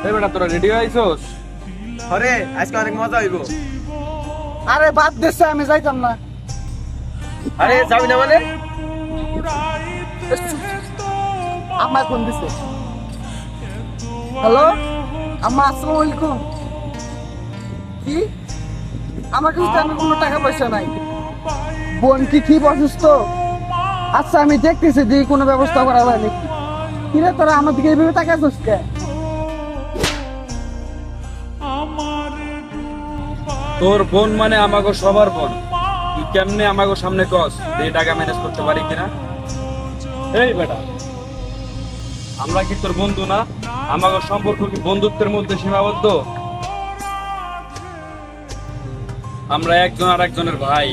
এই বেটা তোরা রেডি হইছস? আরে আজকে অনেক মজা হইব। আরে বাদ দেশে আমি যাইতাম না। আরে যাবি না মানে? আম্মা ফোন দিছে। হ্যালো আম্মা, আসসালামু আলাইকুম। কি? আমার কাছে তো এখন কোনো টাকা পয়সা নাই। বোন কি অসুস্থ? আচ্ছা আমি দেখতেছি যে কোনো ব্যবস্থা করা যায় নাকি। কিরে তোরা আমার দিকে এইভাবে তাকাচ্ছিস কে? তোর বোন মানে আমাগো সবার বোন। তুই কেমনে আমাগো সামনে কস এই টাকা ম্যানেজ করতে পারি কিনা? এই বেটা, আমরা কি তোর বন্ধু না? আমাগো সম্পর্ক কি বন্ধুত্বের মধ্যে সীমাবদ্ধ? আমরা একজন আর একজনের ভাই।